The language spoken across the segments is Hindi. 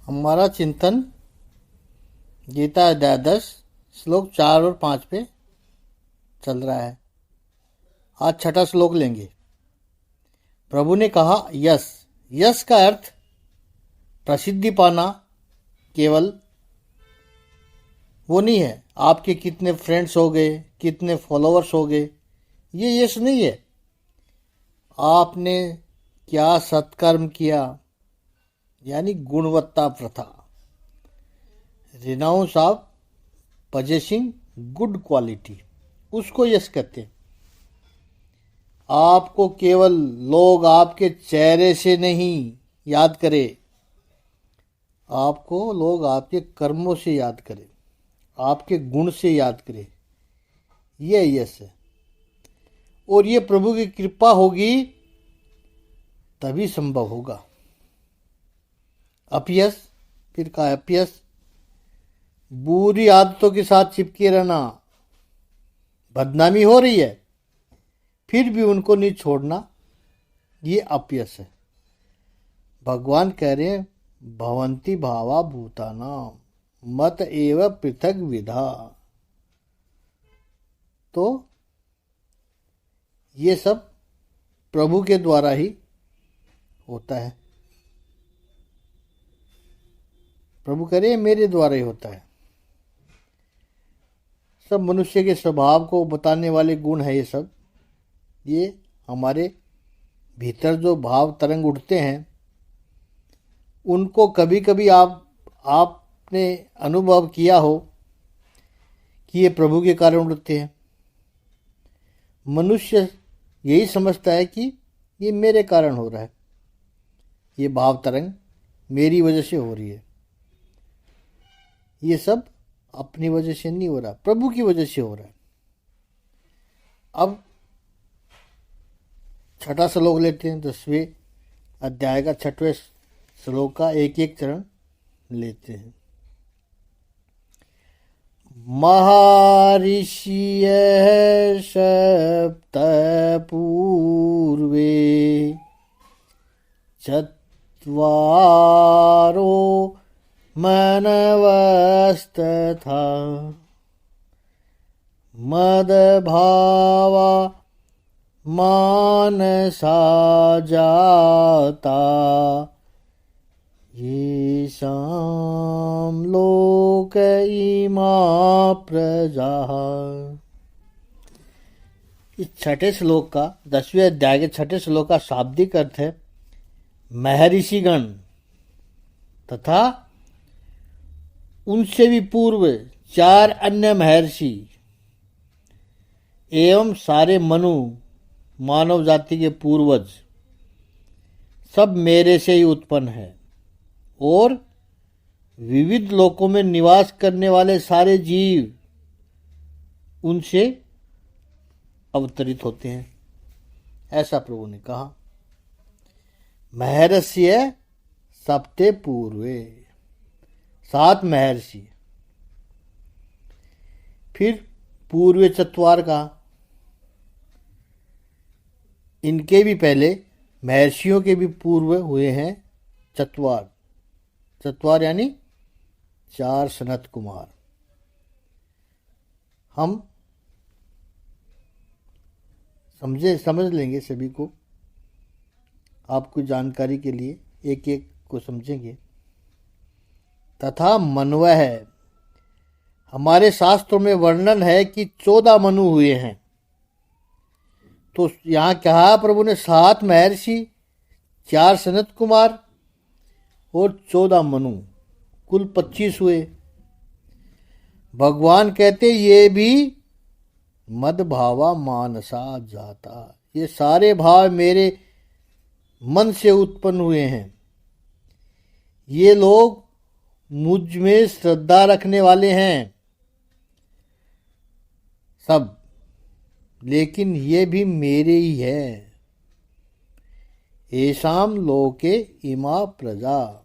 हमारा चिंतन गीता अध्याय 10 श्लोक 4 और 5 पे चल रहा है। आज छठा श्लोक लेंगे। प्रभु ने कहा यश। यश का अर्थ प्रसिद्धि पाना केवल वो नहीं है, आपके कितने फ्रेंड्स हो गए, कितने फॉलोअर्स हो गए, ये यश नहीं है। आपने क्या सत्कर्म किया, यानी गुणवत्ता प्रथा, renounce of possessing good quality, उसको यश कहते हैं। आपको केवल लोग आपके चेहरे से नहीं याद करें, आपको लोग आपके कर्मों से याद करें, आपके गुण से याद करें, ये यश है। और ये प्रभु की कृपा होगी तभी संभव होगा। अपयश, फिर का अपयश, बुरी आदतों के साथ चिपके रहना, बदनामी हो रही है फिर भी उनको नहीं छोड़ना, ये अपयश है। भगवान कह रहे हैं भवंती भावा भूतानाम मत एव पृथक विधा। तो ये सब प्रभु के द्वारा ही होता है। प्रभु कह रहे हैं मेरे द्वारा ही होता है। सब मनुष्य के स्वभाव को बताने वाले गुण है ये सब। ये हमारे भीतर जो भाव तरंग उठते हैं उनको कभी कभी आपने अनुभव किया हो कि ये प्रभु के कारण उठते हैं। मनुष्य यही समझता है कि ये मेरे कारण हो रहा है, ये भाव तरंग मेरी वजह से हो रही है। ये सब अपनी वजह से नहीं हो रहा, प्रभु की वजह से हो रहा है। अब छठा श्लोक लेते हैं, 10वें अध्याय का 6वें श्लोक का एक एक चरण लेते हैं। महर्षिय सप्त पूर्वे चत्वारो मनवस्तथा मदभावा मानसा जाता येषां लोक इमा प्रजा। इस छठे श्लोक का 10वें अध्याय के छठे श्लोक का शाब्दिक अर्थ है महर्षिगण तथा उनसे भी पूर्व 4 अन्य महर्षि एवं सारे मनु मानव जाति के पूर्वज सब मेरे से ही उत्पन्न है, और विविध लोकों में निवास करने वाले सारे जीव उनसे अवतरित होते हैं, ऐसा प्रभु ने कहा। महर्षि सप्ते पूर्वे, 7 महर्षि। फिर पूर्व चत्वार का, इनके भी पहले महर्षियों के भी पूर्व हुए हैं चत्वार। चत्वार यानी 4 सनत कुमार। हम समझ लेंगे सभी को, आपको जानकारी के लिए एक एक को समझेंगे। तथा मनवह है, हमारे शास्त्रों में वर्णन है कि 14 मनु हुए हैं। तो यहाँ कहा प्रभु ने 7 महर्षि, 4 सनत कुमार और 14 मनु, कुल 25 हुए। भगवान कहते ये भी मदभावा मानसा जाता, ये सारे भाव मेरे मन से उत्पन्न हुए हैं। ये लोग मुझ में श्रद्धा रखने वाले हैं सब, लेकिन ये भी मेरे ही है। येषां लोके इमा प्रजा,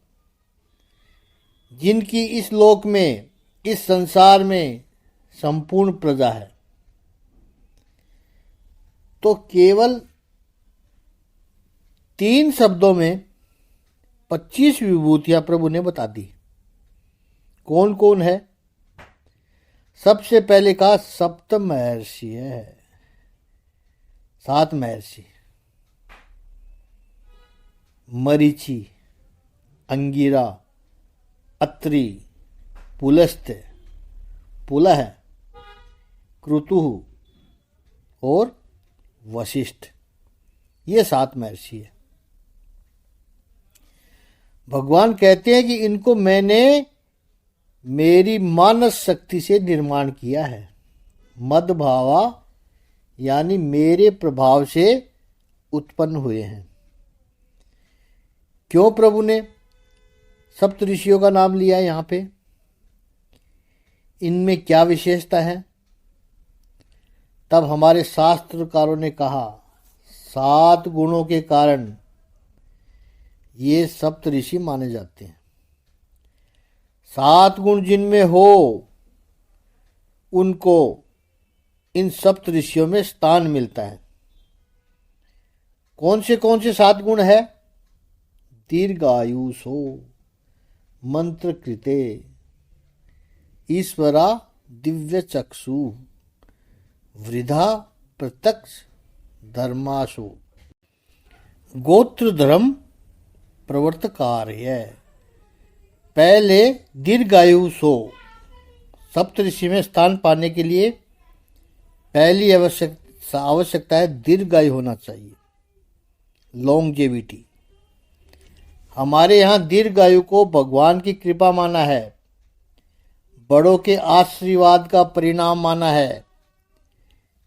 जिनकी इस लोक में, इस संसार में संपूर्ण प्रजा है। तो केवल 3 शब्दों में 25 विभूतियां प्रभु ने बता दी। कौन कौन है? सबसे पहले कहा सप्त महर्षि है, 7 महर्षि, मरीचि, अंगिरा, अत्रि, पुलस्त्य, पुलह, क्रतुः और वशिष्ठ। ये 7 महर्षि है। भगवान कहते हैं कि इनको मैंने मेरी मानस शक्ति से निर्माण किया है। मदभावा यानी मेरे प्रभाव से उत्पन्न हुए हैं। क्यों प्रभु ने सप्त ऋषियों का नाम लिया यहाँ पे? इनमें क्या विशेषता है? तब हमारे शास्त्रकारों ने कहा 7 गुणों के कारण ये सप्त ऋषि माने जाते हैं। 7 गुण जिनमें हो उनको इन सप्त ऋषियों में स्थान मिलता है। कौन से 7 गुण है? दीर्घायुषो, मंत्र कृते, ईश्वरा दिव्य चक्षु, वृद्धा प्रत्यक्ष धर्माशु, गोत्र धर्म प्रवर्तकार्य। पहले दीर्घायुषो, सप्त ऋषि में स्थान पाने के लिए पहली आवश्यकता है दीर्घायु होना चाहिए, लॉन्गजेविटी। हमारे यहाँ दीर्घायु को भगवान की कृपा माना है, बड़ों के आशीर्वाद का परिणाम माना है।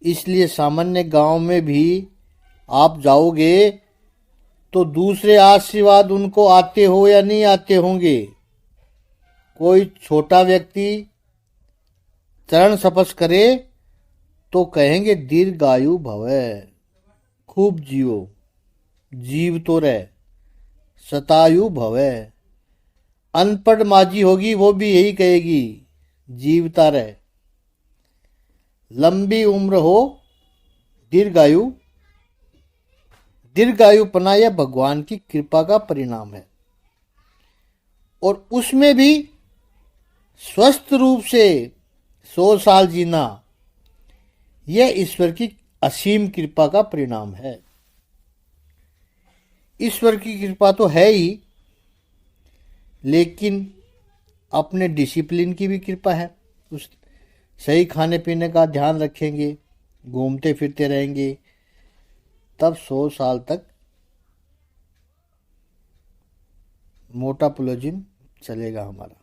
इसलिए सामान्य गांव में भी आप जाओगे तो दूसरे आशीर्वाद उनको आते हो या नहीं आते होंगे। कोई छोटा व्यक्ति चरण स्पर्श करे तो कहेंगे दीर्घायु भवै, खूब जियो, जीव तो रहे, शतायु भवै। अनपढ़ माजी होगी वो भी यही कहेगी जीवता रहे। लंबी उम्र हो, दीर्घायु। दीर्घायुपना यह भगवान की कृपा का परिणाम है और उसमें भी स्वस्थ रूप से 100 साल जीना यह ईश्वर की असीम कृपा का परिणाम है। ईश्वर की कृपा तो है ही, लेकिन अपने डिसिप्लिन की भी कृपा है। उस सही खाने पीने का ध्यान रखेंगे, घूमते फिरते रहेंगे, तब 100 साल तक मोटापोलॉजिम चलेगा हमारा।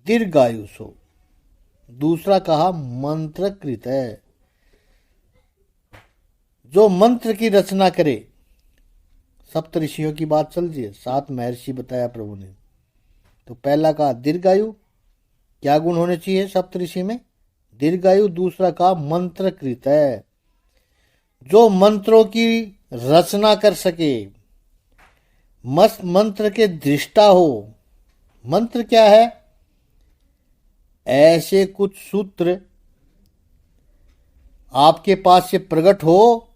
दीर्घायुषो। दूसरा कहा मंत्रकृत है, जो मंत्र की रचना करे। सप्त ऋषियों की बात चल रही है, 7 महर्षि बताया प्रभु ने। तो पहला कहा दीर्घायु, क्या गुण होने चाहिए सप्त ऋषि में? दीर्घायु। दूसरा कहा मंत्रकृत है, जो मंत्रों की रचना कर सके, मस्त मंत्र के दृष्टा हो। मंत्र क्या है? ऐसे कुछ सूत्र आपके पास से प्रकट हो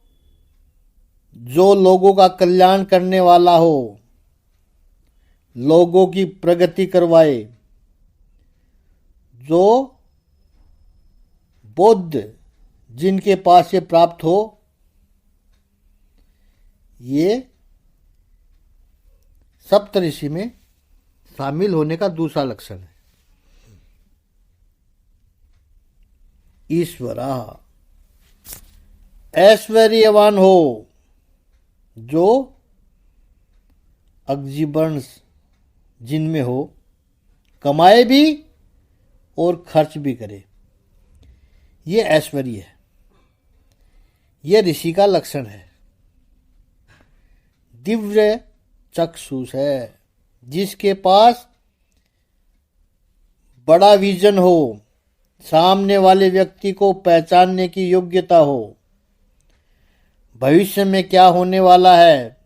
जो लोगों का कल्याण करने वाला हो, लोगों की प्रगति करवाए, जो बोध जिनके पास से प्राप्त हो। ये सप्तऋषि में शामिल होने का दूसरा लक्षण है। ईश्वरा, ऐश्वर्यवान हो, जो अग्जिबंस जिनमें हो, कमाए भी और खर्च भी करे, ये ऐश्वर्य है, ये ऋषि का लक्षण है। दिव्य चक्षुष है, जिसके पास बड़ा विजन हो, सामने वाले व्यक्ति को पहचानने की योग्यता हो, भविष्य में क्या होने वाला है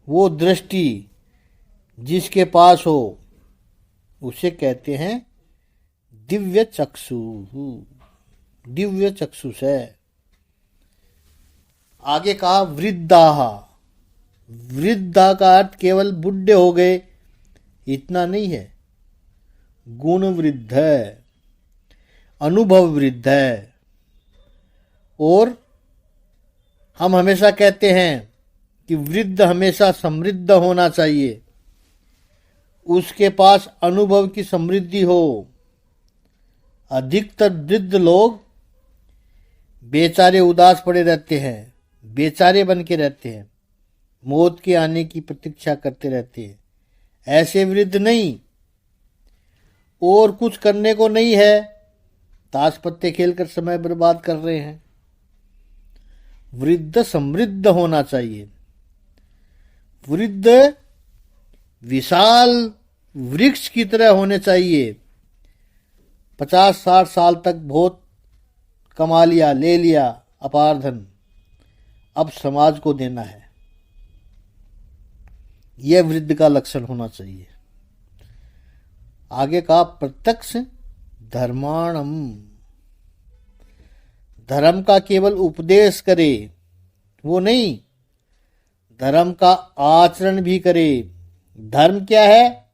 वो दृष्टि जिसके पास हो, उसे कहते हैं दिव्य चक्षु। दिव्य चक्षुष है। आगे कहा वृद्धाः, वृद्धा का अर्थ केवल बुढ़े हो गए इतना नहीं है। गुण वृद्ध है, अनुभव वृद्ध है। और हम हमेशा कहते हैं कि वृद्ध हमेशा समृद्ध होना चाहिए, उसके पास अनुभव की समृद्धि हो। अधिकतर वृद्ध लोग बेचारे उदास पड़े रहते हैं, बेचारे बन के रहते हैं, मौत के आने की प्रतीक्षा करते रहते हैं। ऐसे वृद्ध नहीं, और कुछ करने को नहीं है, ताश पत्ते खेलकर समय बर्बाद कर रहे हैं। वृद्ध समृद्ध होना चाहिए। वृद्ध विशाल वृक्ष की तरह होने चाहिए। 50-60 साल तक बहुत कमा लिया, ले लिया अपार धन, अब समाज को देना है। यह वृद्ध का लक्षण होना चाहिए। आगे कहा प्रत्यक्ष धर्माणम, धर्म का केवल उपदेश करे वो नहीं, धर्म का आचरण भी करे। धर्म क्या है?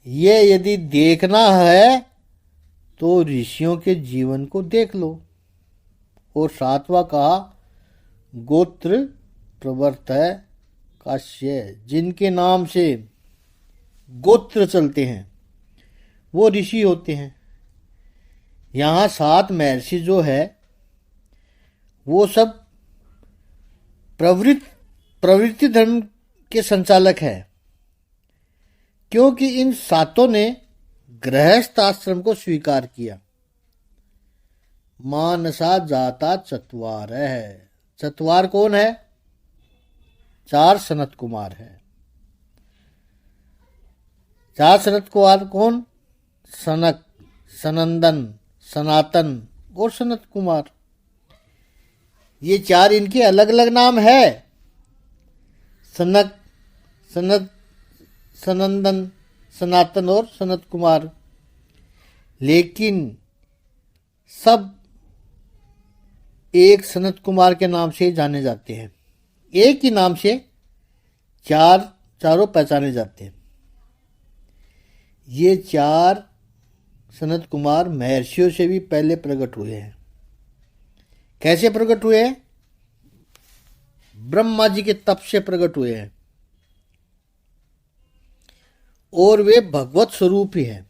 ये यदि देखना है तो ऋषियों के जीवन को देख लो। और 7वां कहा गोत्र प्रवर्तय काश्य, जिनके नाम से गोत्र चलते हैं वो ऋषि होते हैं। यहाँ 7 महर्षि जो है वो सब प्रवृत्ति धर्म के संचालक है, क्योंकि इन 7 ने गृहस्थ आश्रम को स्वीकार किया। मानसा जाता चतवार है। चतवार कौन है? 4 सनत कुमार है। 4 सनत कुमार कौन? सनक, सनंदन, सनातन और सनत कुमार। ये 4 इनके अलग अलग नाम है। सनक, सनत, सनंदन, सनातन और सनत कुमार, लेकिन सब एक सनत कुमार के नाम से जाने जाते हैं। एक ही नाम से चारों पहचाने जाते हैं। ये 4 सनत कुमार महर्षियों से भी पहले प्रकट हुए हैं। कैसे प्रकट हुए हैं? ब्रह्मा जी के तप से प्रकट हुए हैं, और वे भगवत स्वरूप ही हैं।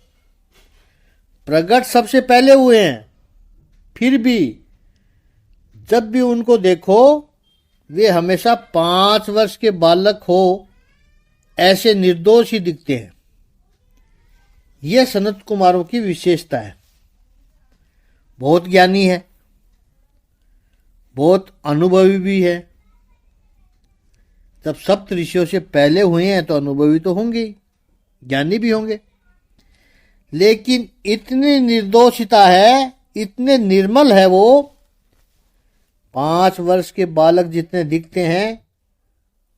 प्रकट सबसे पहले हुए हैं, फिर भी जब भी उनको देखो वे हमेशा 5 वर्ष के बालक हो ऐसे निर्दोष ही दिखते हैं। यह सनत कुमारों की विशेषता है। बहुत ज्ञानी है, बहुत अनुभवी भी है। जब सप्त ऋषियों से पहले हुए हैं तो अनुभवी तो होंगे, ज्ञानी भी होंगे, लेकिन इतनी निर्दोषिता है, इतने निर्मल है वो, 5 वर्ष के बालक जितने दिखते हैं,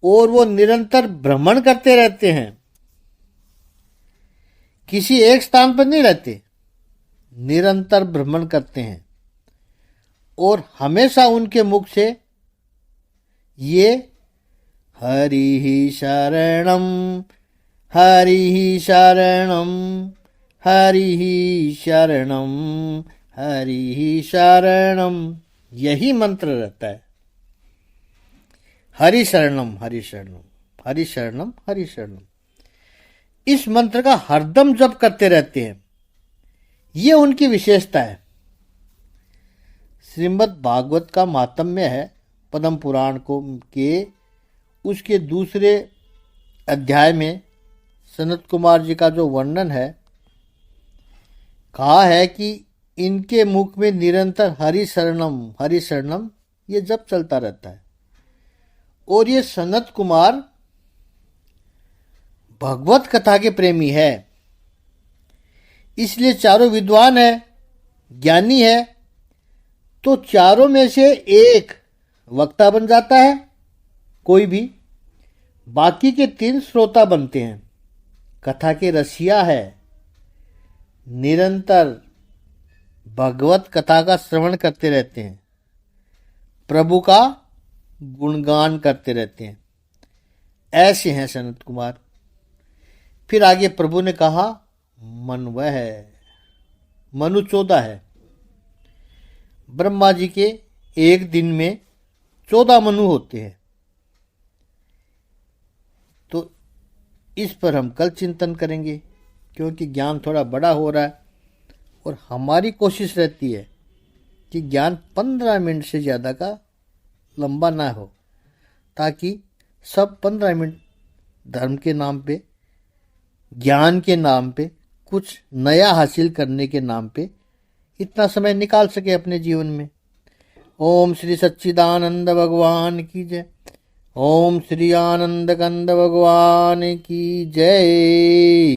और वो निरंतर भ्रमण करते रहते हैं। किसी एक स्थान पर नहीं रहते, निरंतर भ्रमण करते हैं, और हमेशा उनके मुख से ये हरि शरणम, हरि शरणम, हरि शरणम, हरि शरणम, यही मंत्र रहता है। हरि शरणम, हरि शरणम, हरि शरणम, हरि शरणम। इस मंत्र का हरदम जप करते रहते हैं। ये उनकी विशेषता है। श्रीमद् भागवत का माहात्म्य है, पद्म पुराण को के उसके दूसरे अध्याय में सनत कुमार जी का जो वर्णन है, कहा है कि इनके मुख में निरंतर हरि शरणम ये जप चलता रहता है। और ये सनत कुमार भगवत कथा के प्रेमी है, इसलिए चारों विद्वान है, ज्ञानी है, तो चारों में से एक वक्ता बन जाता है कोई भी, बाकी के 3 श्रोता बनते हैं। कथा के रसिया है, निरंतर भगवत कथा का श्रवण करते रहते हैं, प्रभु का गुणगान करते रहते हैं। ऐसे हैं सनत कुमार। फिर आगे प्रभु ने कहा मन वह है, मनु 14 है। ब्रह्मा जी के एक दिन में 14 मनु होते हैं। तो इस पर हम कल चिंतन करेंगे, क्योंकि ज्ञान थोड़ा बड़ा हो रहा है और हमारी कोशिश रहती है कि ज्ञान 15 मिनट से ज़्यादा का लंबा ना हो, ताकि सब 15 मिनट धर्म के नाम पे, ज्ञान के नाम पे, कुछ नया हासिल करने के नाम पे इतना समय निकाल सके अपने जीवन में। ओम श्री सच्चिदानंद भगवान की जय। ओम श्री आनंद कंद भगवान की जय।